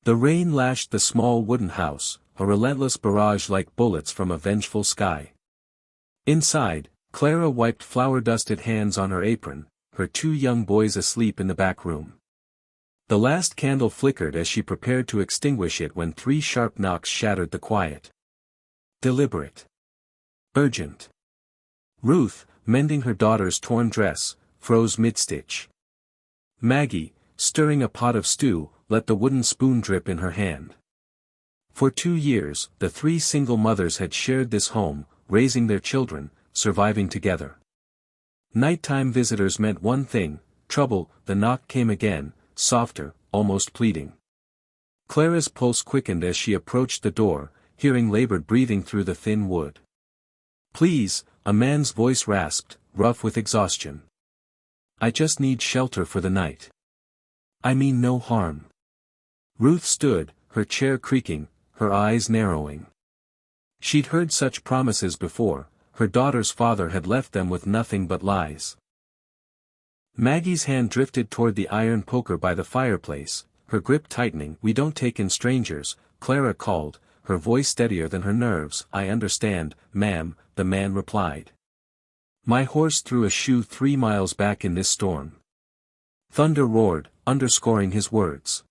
The rain lashed the small wooden house, a relentless barrage like bullets from a vengeful sky. Inside, Clara wiped flour-dusted hands on her apron, her two young boys asleep in the back room. The last candle flickered as she prepared to extinguish it when three sharp knocks shattered the quiet. Deliberate. Urgent. Ruth, mending her daughter's torn dress, froze mid-stitch. Maggie, stirring a pot of stew, let the wooden spoon drip in her hand. For 2 years, the three single mothers had shared this home, raising their children, surviving together. Nighttime visitors meant one thing, trouble. The knock came again, softer, almost pleading. Clara's pulse quickened as she approached the door, hearing labored breathing through the thin wood. "Please," a man's voice rasped, rough with exhaustion. "I just need shelter for the night. I mean no harm." Ruth stood, her chair creaking, her eyes narrowing. She'd heard such promises before. Her daughter's father had left them with nothing but lies. Maggie's hand drifted toward the iron poker by the fireplace, her grip tightening. "We don't take in strangers," Clara called, her voice steadier than her nerves. "I understand, ma'am," the man replied. "My horse threw a shoe 3 miles back in this storm." Thunder roared, underscoring his words.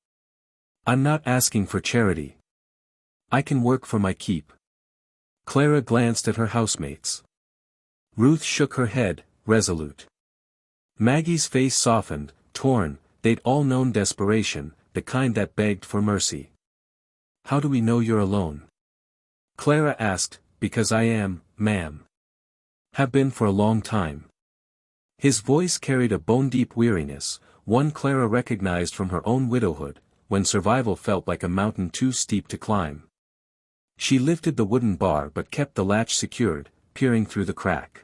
"I'm not asking for charity. I can work for my keep." Clara glanced at her housemates. Ruth shook her head, resolute. Maggie's face softened, torn. They'd all known desperation, the kind that begged for mercy. "How do we know you're alone?" Clara asked. "Because I am, ma'am. Have been for a long time." His voice carried a bone-deep weariness, one Clara recognized from her own widowhood, when survival felt like a mountain too steep to climb. She lifted the wooden bar but kept the latch secured, peering through the crack.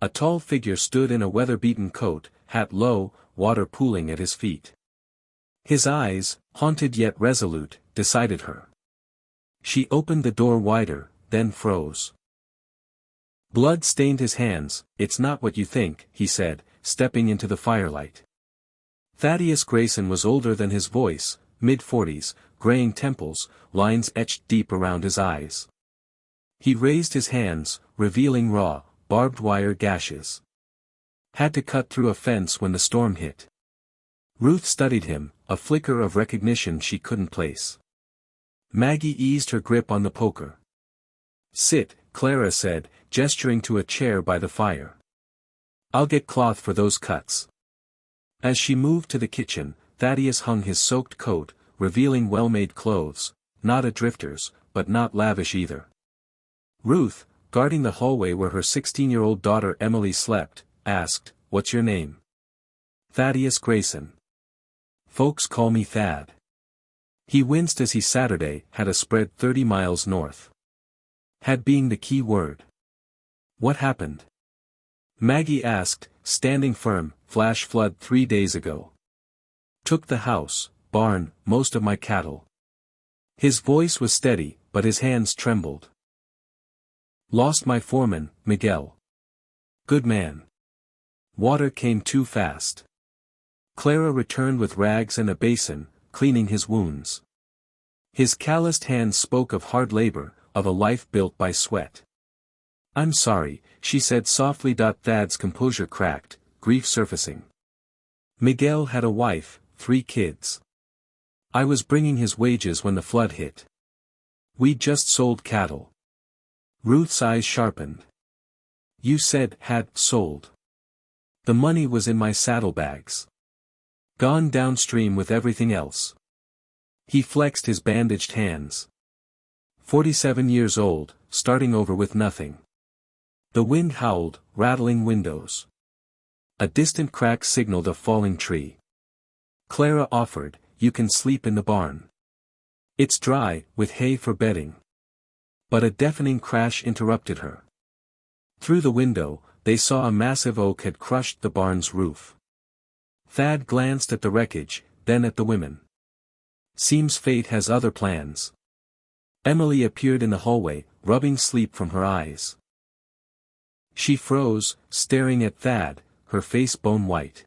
A tall figure stood in a weather-beaten coat, hat low, water pooling at his feet. His eyes, haunted yet resolute, decided her. She opened the door wider, then froze. Blood stained his hands. "It's not what you think," he said, stepping into the firelight. Thaddeus Grayson was older than his voice, mid-40s, graying temples, lines etched deep around his eyes. He raised his hands, revealing raw, barbed wire gashes. "Had to cut through a fence when the storm hit." Ruth studied him, a flicker of recognition she couldn't place. Maggie eased her grip on the poker. "Sit," Clara said, gesturing to a chair by the fire. "I'll get cloth for those cuts." As she moved to the kitchen, Thaddeus hung his soaked coat, revealing well-made clothes, not a drifter's, but not lavish either. Ruth, guarding the hallway where her 16-year-old daughter Emily slept, asked, "What's your name?" "Thaddeus Grayson. Folks call me Thad." He winced as he Saturday had a spread 30 miles north. Had being the key word. "What happened?" Maggie asked, standing firm. "Flash flood 3 days ago. Took the house, barn, most of my cattle." His voice was steady, but his hands trembled. "Lost my foreman, Miguel. Good man. Water came too fast." Clara returned with rags and a basin, cleaning his wounds. His calloused hands spoke of hard labor, of a life built by sweat. "I'm sorry," she said softly. Thad's composure cracked, grief surfacing. "Miguel had a wife, 3 kids. I was bringing his wages when the flood hit. We'd just sold cattle." Ruth's eyes sharpened. "You said had sold." "The money was in my saddlebags. Gone downstream with everything else." He flexed his bandaged hands. 47 years old, starting over with nothing. The wind howled, rattling windows. A distant crack signaled a falling tree. Clara offered, "You can sleep in the barn. It's dry, with hay for bedding." But a deafening crash interrupted her. Through the window, they saw a massive oak had crushed the barn's roof. Thad glanced at the wreckage, then at the women. "Seems fate has other plans." Emily appeared in the hallway, rubbing sleep from her eyes. She froze, staring at Thad, her face bone white.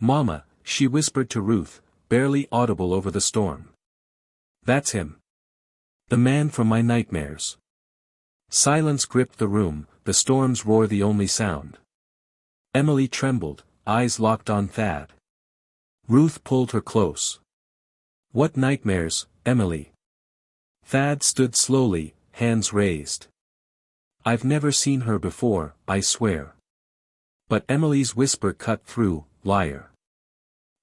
"Mama," she whispered to Ruth, barely audible over the storm. That's him. The man from my nightmares. Silence gripped the room, the storm's roar the only sound. Emily trembled, eyes locked on Thad. Ruth pulled her close. What nightmares, Emily? Thad stood slowly, hands raised. I've never seen her before, I swear. But Emily's whisper cut through, liar.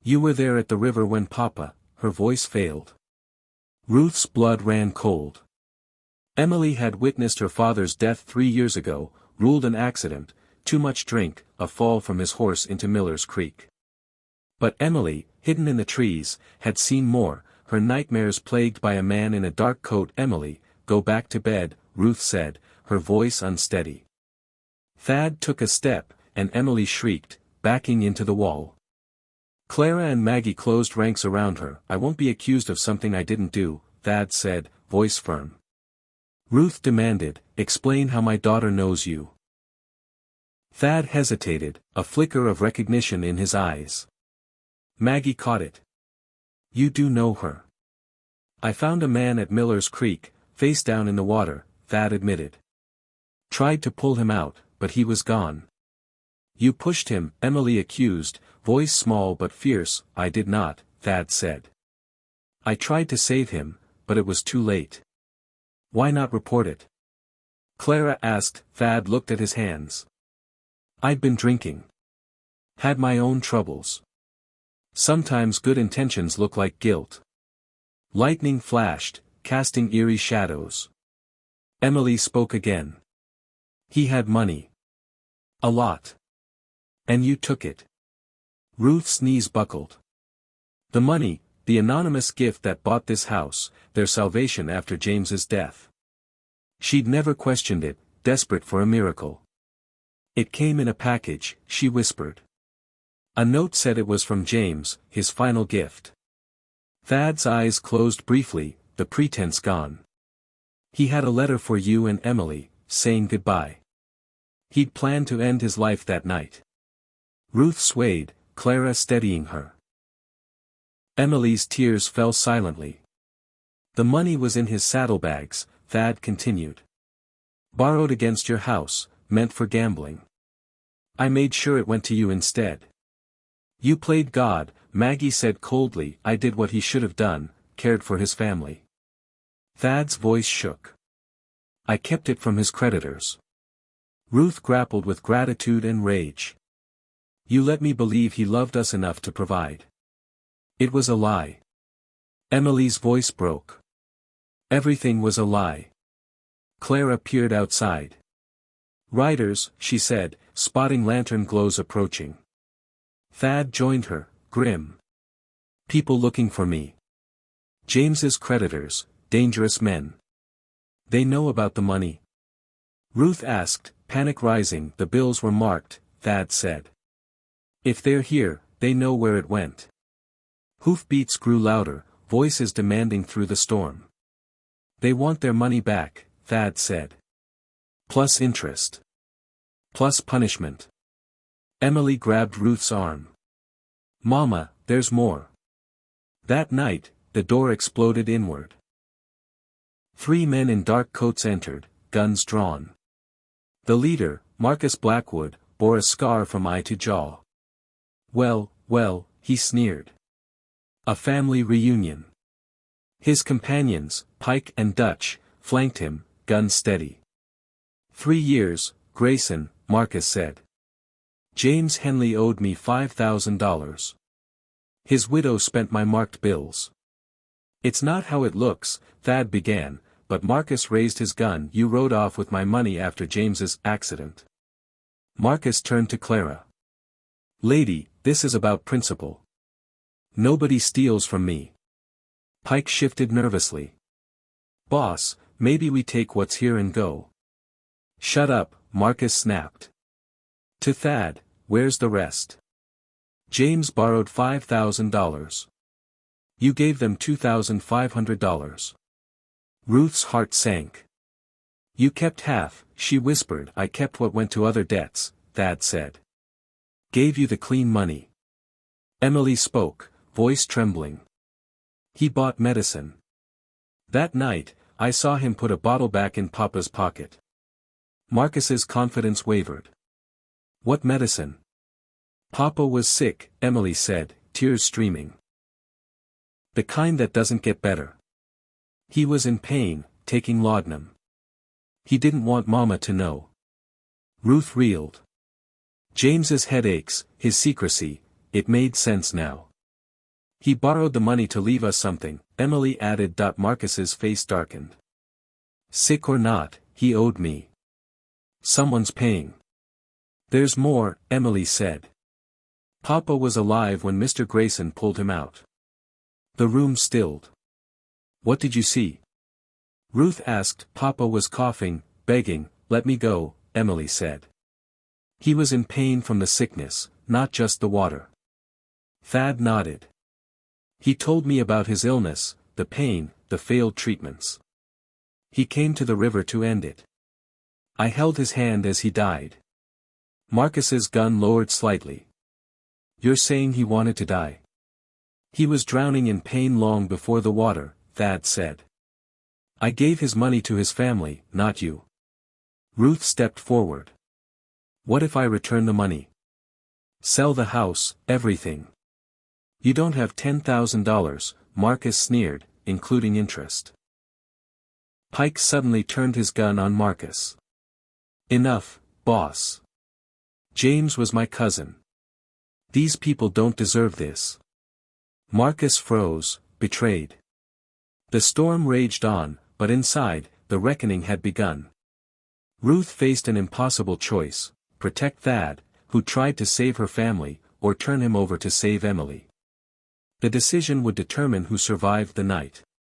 You were there at the river when Papa, her voice failed. Ruth's blood ran cold. Emily had witnessed her father's death 3 years ago, ruled an accident, too much drink, a fall from his horse into Miller's Creek. But Emily, hidden in the trees, had seen more, her nightmares plagued by a man in a dark coat. Emily, go back to bed, Ruth said, her voice unsteady. Thad took a step, and Emily shrieked, backing into the wall. Clara and Maggie closed ranks around her. I won't be accused of something I didn't do, Thad said, voice firm. Ruth demanded, explain how my daughter knows you. Thad hesitated, a flicker of recognition in his eyes. Maggie caught it. You do know her. I found a man at Miller's Creek, face down in the water, Thad admitted. Tried to pull him out, but he was gone. You pushed him, Emily accused, voice small but fierce. I did not, Thad said. I tried to save him, but it was too late. Why not report it? Clara asked. Thad looked at his hands. I'd been drinking. Had my own troubles. Sometimes good intentions look like guilt. Lightning flashed, casting eerie shadows. Emily spoke again. He had money. A lot. And you took it. Ruth's knees buckled. The money, the anonymous gift that bought this house, their salvation after James's death. She'd never questioned it, desperate for a miracle. It came in a package, she whispered. A note said it was from James, his final gift. Thad's eyes closed briefly, the pretense gone. He had a letter for you and Emily, saying goodbye. He'd planned to end his life that night. Ruth swayed, Clara steadying her. Emily's tears fell silently. The money was in his saddlebags, Thad continued. Borrowed against your house, meant for gambling. I made sure it went to you instead. You played God, Maggie said coldly. I did what he should have done, cared for his family. Thad's voice shook. I kept it from his creditors. Ruth grappled with gratitude and rage. You let me believe he loved us enough to provide. It was a lie. Emily's voice broke. Everything was a lie. Clara peered outside. Riders, she said, spotting lantern glows approaching. Thad joined her, grim. People looking for me. James's creditors, dangerous men. They know about the money. Ruth asked, panic rising. The bills were marked, Thad said. If they're here, they know where it went. Hoofbeats grew louder, voices demanding through the storm. They want their money back, Thad said. Plus interest. Plus punishment. Emily grabbed Ruth's arm. Mama, there's more. That night, the door exploded inward. 3 men in dark coats entered, guns drawn. The leader, Marcus Blackwood, bore a scar from eye to jaw. Well, he sneered. A family reunion. His companions, Pike and Dutch, flanked him, guns steady. 3 years, Grayson, Marcus said. James Henley owed me $5,000. His widow spent my marked bills. It's not how it looks, Thad began, but Marcus raised his gun. You rode off with my money after James's accident. Marcus turned to Clara. Lady, this is about principle. Nobody steals from me. Pike shifted nervously. Boss, maybe we take what's here and go. Shut up, Marcus snapped. To Thad, where's the rest? James borrowed $5,000. You gave them $2,500. Ruth's heart sank. You kept half, she whispered. I kept what went to other debts, Thad said. Gave you the clean money. Emily spoke, voice trembling. He bought medicine. That night, I saw him put a bottle back in Papa's pocket. Marcus's confidence wavered. What medicine? Papa was sick, Emily said, tears streaming. The kind that doesn't get better. He was in pain, taking laudanum. He didn't want Mama to know. Ruth reeled. James's headaches, his secrecy, it made sense now. He borrowed the money to leave us something, Emily added. Marcus's face darkened. Sick or not, he owed me. Someone's paying. There's more, Emily said. Papa was alive when Mr. Grayson pulled him out. The room stilled. What did you see? Ruth asked. Papa was coughing, begging, let me go, Emily said. He was in pain from the sickness, not just the water. Thad nodded. He told me about his illness, the pain, the failed treatments. He came to the river to end it. I held his hand as he died. Marcus's gun lowered slightly. You're saying he wanted to die? He was drowning in pain long before the water, Thad said. I gave his money to his family, not you. Ruth stepped forward. What if I return the money? Sell the house, everything. You don't have $10,000, Marcus sneered, including interest. Pike suddenly turned his gun on Marcus. Enough, boss. James was my cousin. These people don't deserve this. Marcus froze, betrayed. The storm raged on, but inside, the reckoning had begun. Ruth faced an impossible choice: protect Thad, who tried to save her family, or turn him over to save Emily. The decision would determine who survived the night.